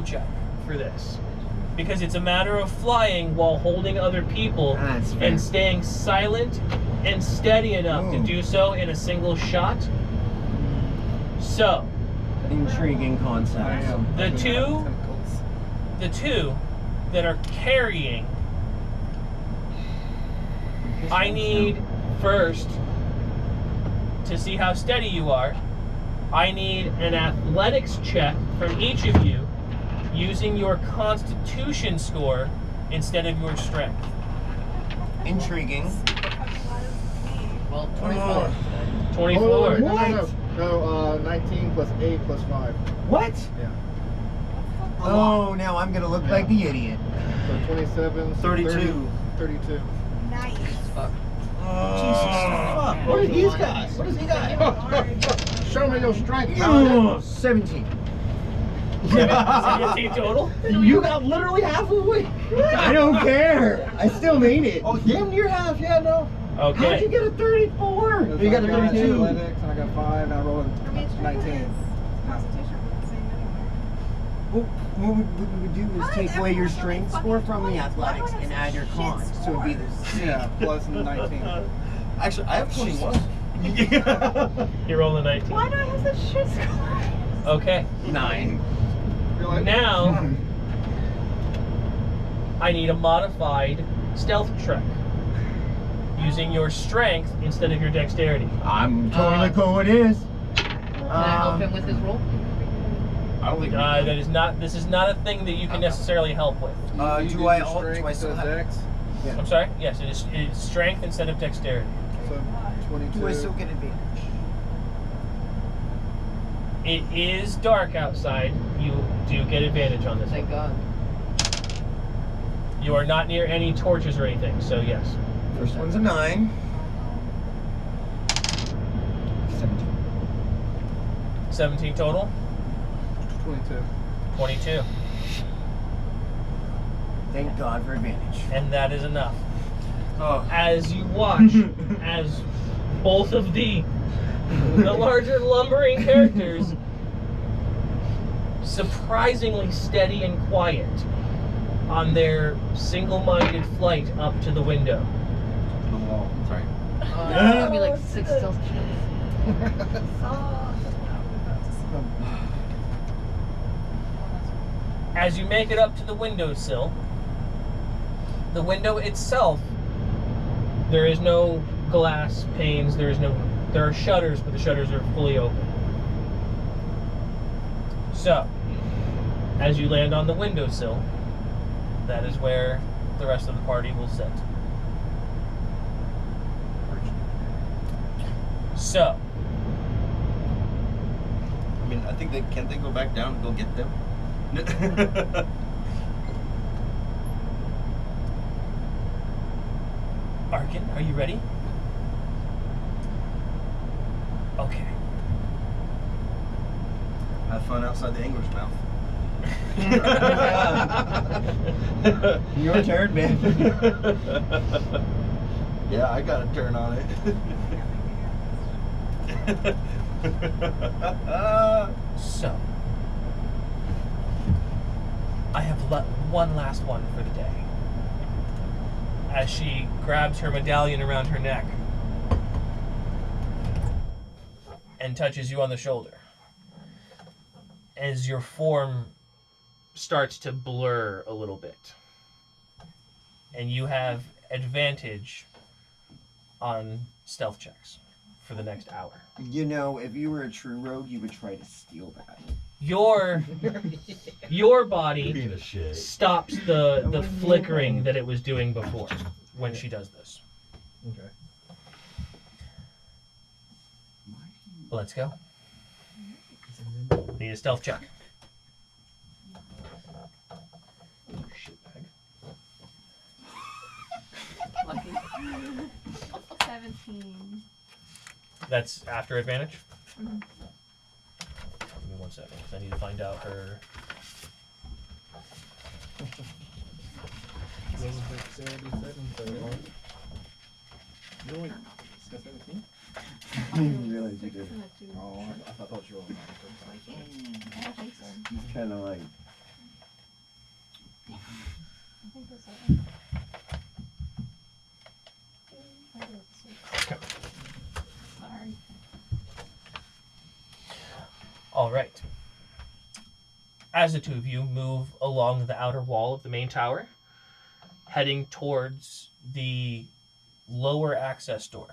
stealth check for this. Because it's a matter of flying while holding other people and staying silent and steady enough to do so in a single shot. So, intriguing concept. The two that are carrying, I need first to see how steady you are. I need an athletics check from each of you using your constitution score instead of your strength. Intriguing. Well, 24. 24. No, 19 plus 8 plus 5. What? Yeah. Oh, now I'm gonna look like the idiot. So 27, so 32. 32. Nice. Fuck. Jesus. What did he got? What does he got? Show me your strength. 17. 17 total? You got literally half of the way. I don't care. I still made it. Oh, damn near half. Yeah, no. How'd you Okay. get a 34? You got a 32. Athletics, and I got 5, and I rolled I mean, 19. Constitution would be the same anyway. What we would do is take away your strength score from the athletics and add your cons. So it'd be the same. Yeah, plus 19. Actually, I have 21. You're rolling 19. Why do I have such shit scores? Okay. 9. You're like, Now, I need a modified stealth check using your strength instead of your dexterity. I'm totally cool with this. Can I help him with his roll? I don't think This is not a thing that you can necessarily help with. do I still have Dex? Yeah. I'm sorry? Yes, it is strength instead of dexterity. So 22. Do I still get advantage? It is dark outside. You do get advantage on this Thank one. God. You are not near any torches or anything, so yes. First one's a 9. 17. 17 total? 22. 22. Thank God for advantage. And that is enough. Oh. As you watch, as both of the larger lumbering characters, surprisingly steady and quiet on their single-minded flight up to the window. The wall. Sorry. That's gonna be like 6 stealth checks. As you make it up to the windowsill, the window itself, there is no glass panes, there are shutters, but the shutters are fully open. So, as you land on the windowsill, that is where the rest of the party will sit. So, I mean, I think can't they go back down and go get them? Arkin, are you ready? Okay. Have fun outside the angler's mouth. Your turn, man. Yeah, I got a turn on it. So, I have one last one for the day. As she grabs her medallion around her neck and touches you on the shoulder. As your form starts to blur a little bit. And you have advantage on stealth checks for the next hour. You know, if you were a true rogue, you would try to steal that. Your body Being a shit. stops the flickering that it was doing before when she does this. Okay. Let's go. Need a stealth check. Shitbag. Lucky. 17. That's after advantage? Mm-hmm. Give me 1 second, because I need to find out her... I didn't realize you did. Oh, I thought you were on that. I don't think so. He's kind of like All right. As the two of you move along the outer wall of the main tower, heading towards the lower access door.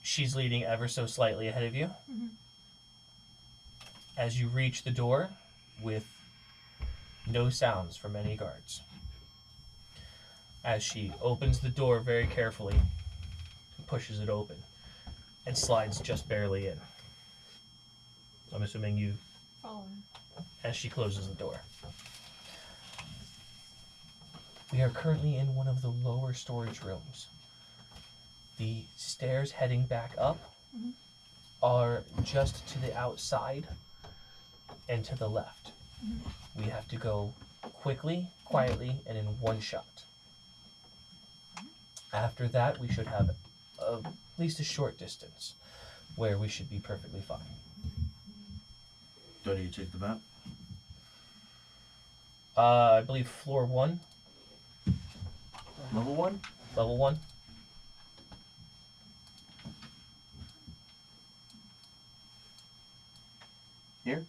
She's leading ever so slightly ahead of you. As you reach the door with no sounds from any guards. As she opens the door very carefully, pushes it open, and slides just barely in. I'm assuming you, Following. as she closes the door. We are currently in one of the lower storage rooms. The stairs heading back up are just to the outside and to the left. We have to go quickly, quietly, and in one shot. After that, we should have at least a short distance where we should be perfectly fine. Do I need to check the map? I believe floor 1, Level 1? level 1. Here?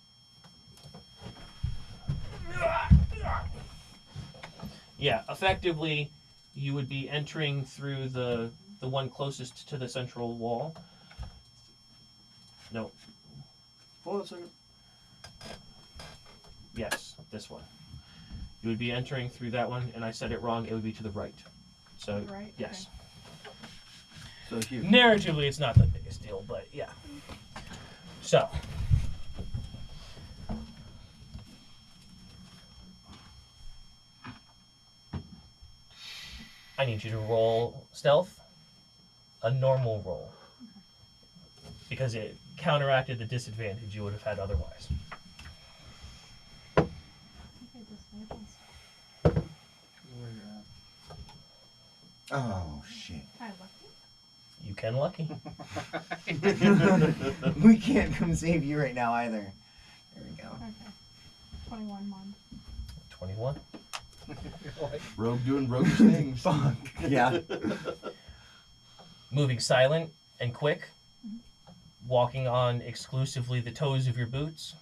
Yeah, effectively, you would be entering through the one closest to the central wall. No. Hold on a second. Yes, this one. You would be entering through that one, and I said it wrong. It would be to the right. So, Right, yes. So here. Narratively, it's not the biggest deal, but yeah. So. I need you to roll stealth, a normal roll, because it counteracted the disadvantage you would have had otherwise. Okay, this way it was. Oh, shit. Hi, lucky. You can lucky. We can't come save you right now either. There we go. Okay. 21 mon. 21. Rogue doing roguish things. Fuck. Yeah. Moving silent and quick, walking on exclusively the toes of your boots,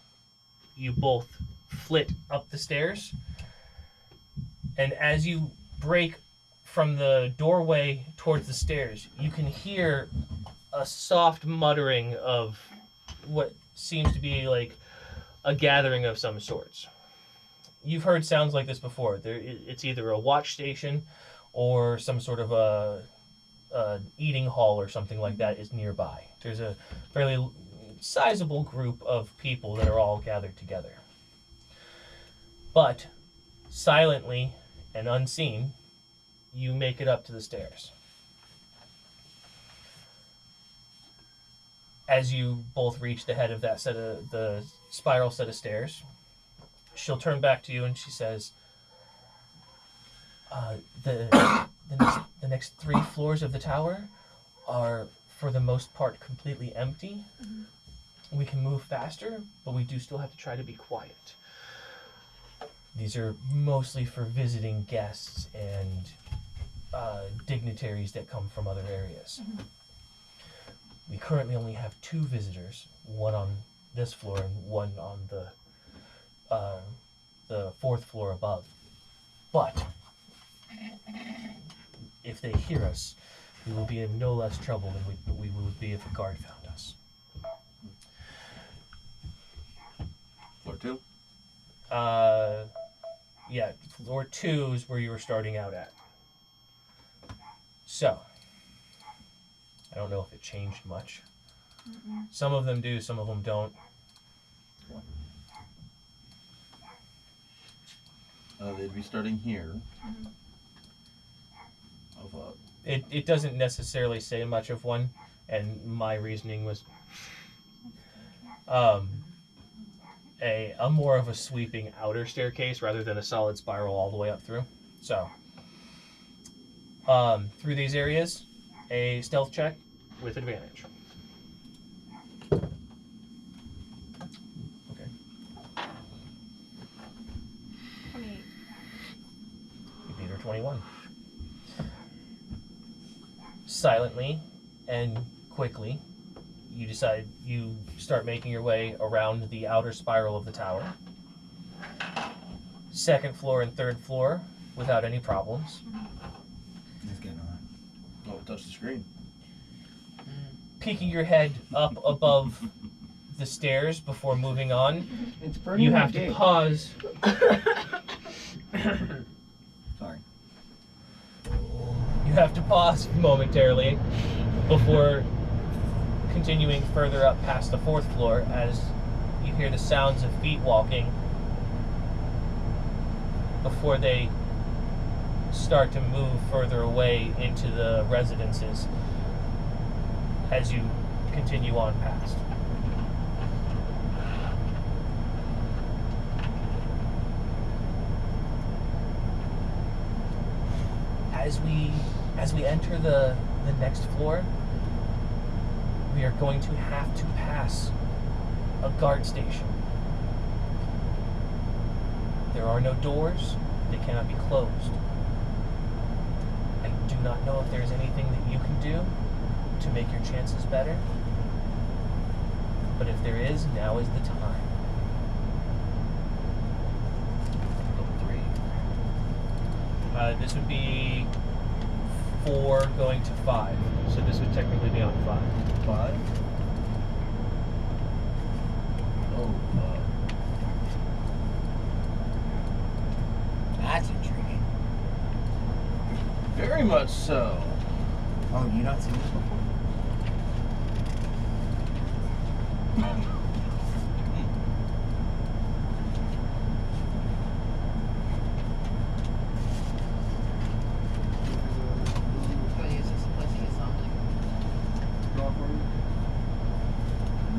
you both flit up the stairs, and as you break from the doorway towards the stairs, you can hear a soft muttering of what seems to be like a gathering of some sorts. You've heard sounds like this before. It's either a watch station or some sort of a eating hall or something like that is nearby. There's a fairly sizable group of people that are all gathered together. But silently and unseen, you make it up to the stairs. As you both reach the head of that the spiral set of stairs, she'll turn back to you and she says, the next 3 floors of the tower are, for the most part, completely empty. We can move faster, but we do still have to try to be quiet. These are mostly for visiting guests and dignitaries that come from other areas. We currently only have 2 visitors, one on this floor and one on the 4th floor above. But if they hear us, we will be in no less trouble than we would be if a guard found us. Floor 2? Yeah, floor 2 is where you were starting out at. So, I don't know if it changed much. Some of them do, some of them don't. They'd be starting here. Of It doesn't necessarily say much of one, and my reasoning was a more of a sweeping outer staircase rather than a solid spiral all the way up through. So, through these areas, a stealth check with advantage. Okay. 28. You beat her 21. Silently and quickly, you start making your way around the outer spiral of the tower. Second floor and third floor without any problems. Let's get on. Oh, touch the screen. Peeking your head up above the stairs before moving on, It's burning you my have to dick. pause. Sorry. You have to pause momentarily before continuing further up past the fourth floor as you hear the sounds of feet walking before they start to move further away into the residences as you continue on past. As we enter the next floor, we are going to have to pass a guard station. There are no doors, they cannot be closed. I do not know if there's anything that you can do to make your chances better, but if there is, now is the time. Level 3. This would be 4 going to 5, so this would technically be on 5. 5. Oh, That's intriguing. very much so. Oh, you not seen this before?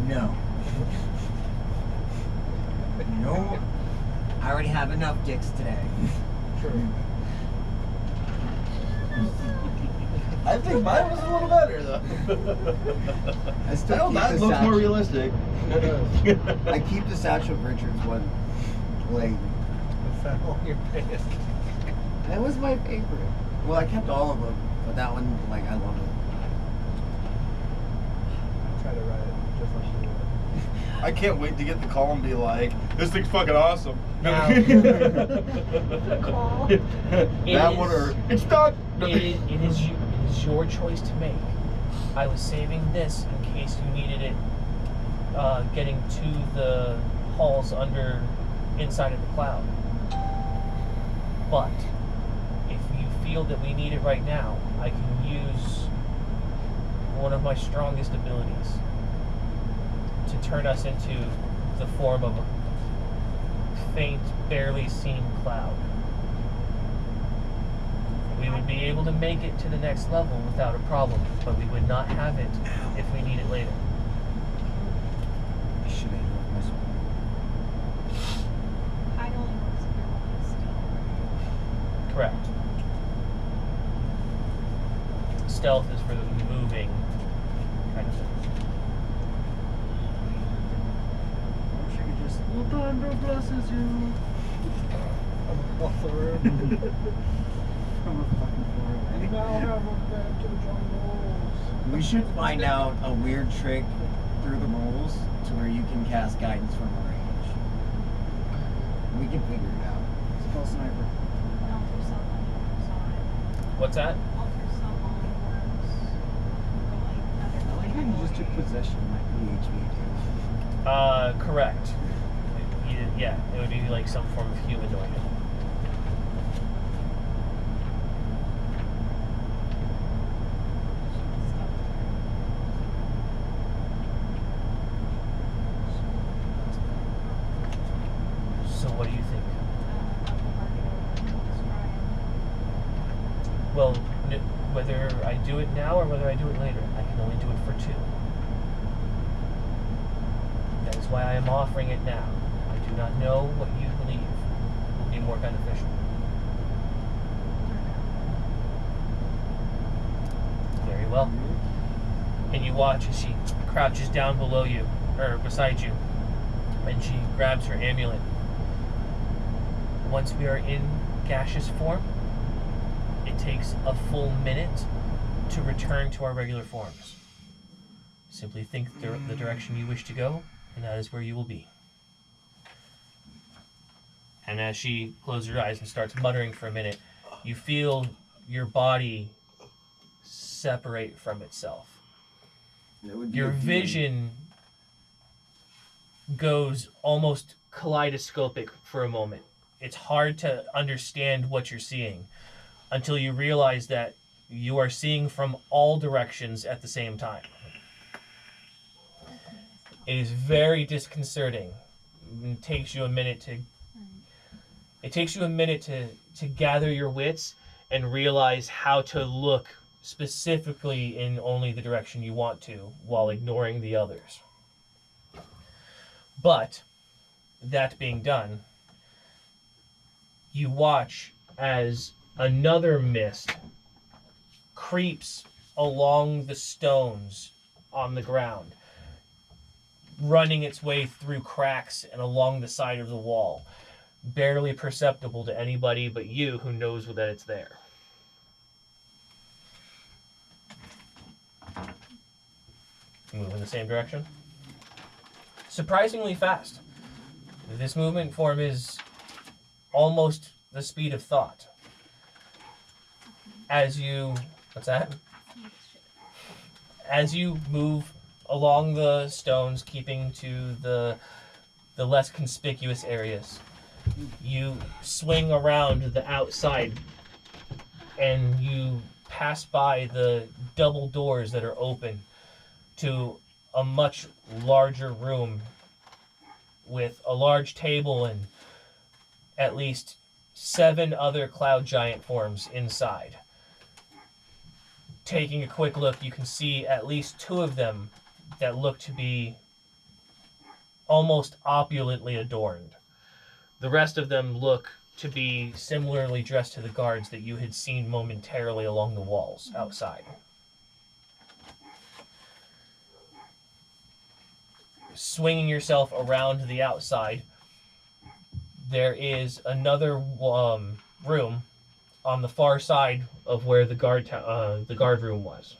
No. No. I already have enough dicks today. I think mine was a little better though. I still keep that the looks satchel. more realistic. I keep the Satchel Richards one blade. That That was my favorite. Well, I kept all of them, but that one, like, I love it. I try to write it just like you would. I can't wait to get the call and be like, this thing's fucking awesome. Now- Call. That one or it's done. It is your choice to make. I was saving this in case you needed it getting to the halls inside of the cloud. But if you feel that we need it right now, I can use one of my strongest abilities to turn us into the form of a faint, barely seen cloud. We would be able to make it to the next level without a problem, but we would not have it if we need it later. Should I do it with my sword? I only works if you're holding still. Correct. Stealth is for the moving kind of thing. I wish I could just. Well, thunder blesses you. Off the room. From a fucking floor away. Now have a bed to the jungles. We should find out a weird trick through the rules to where you can cast guidance from a range. We can figure it out. Spell sniper. An altar cell only works on it. What's that? Altar cell only works for like other. I like how you just took possession of my PhD. Correct. Yeah, it would be like some form of humanoid. So what do you think? Well, whether I do it now or whether I do it later, I can only do it for 2. That is why I am offering it now. I do not know what you believe will be more beneficial. Very well. And you watch as she crouches down below you, or beside you, and she grabs her amulet. Once we are in gaseous form, it takes a full minute to return to our regular forms. Simply think the direction you wish to go, and that is where you will be. And as she closes her eyes and starts muttering for a minute, you feel your body separate from itself. Your vision goes almost kaleidoscopic for a moment. It's hard to understand what you're seeing until you realize that you are seeing from all directions at the same time. It is very disconcerting. It takes you a minute to gather your wits and realize how to look specifically in only the direction you want to while ignoring the others. But that being done, you watch as another mist creeps along the stones on the ground, running its way through cracks and along the side of the wall, barely perceptible to anybody but you who knows that it's there. Move in the same direction. Surprisingly fast. This movement form is almost the speed of thought. As you... What's that? As you move along the stones, keeping to the less conspicuous areas, you swing around the outside and you pass by the double doors that are open to a much larger room with a large table and at least 7 other cloud giant forms inside. Taking a quick look, you can see at least 2 of them that look to be almost opulently adorned. The rest of them look to be similarly dressed to the guards that you had seen momentarily along the walls outside. Swinging yourself around the outside, there is another room on the far side of where the guard room was.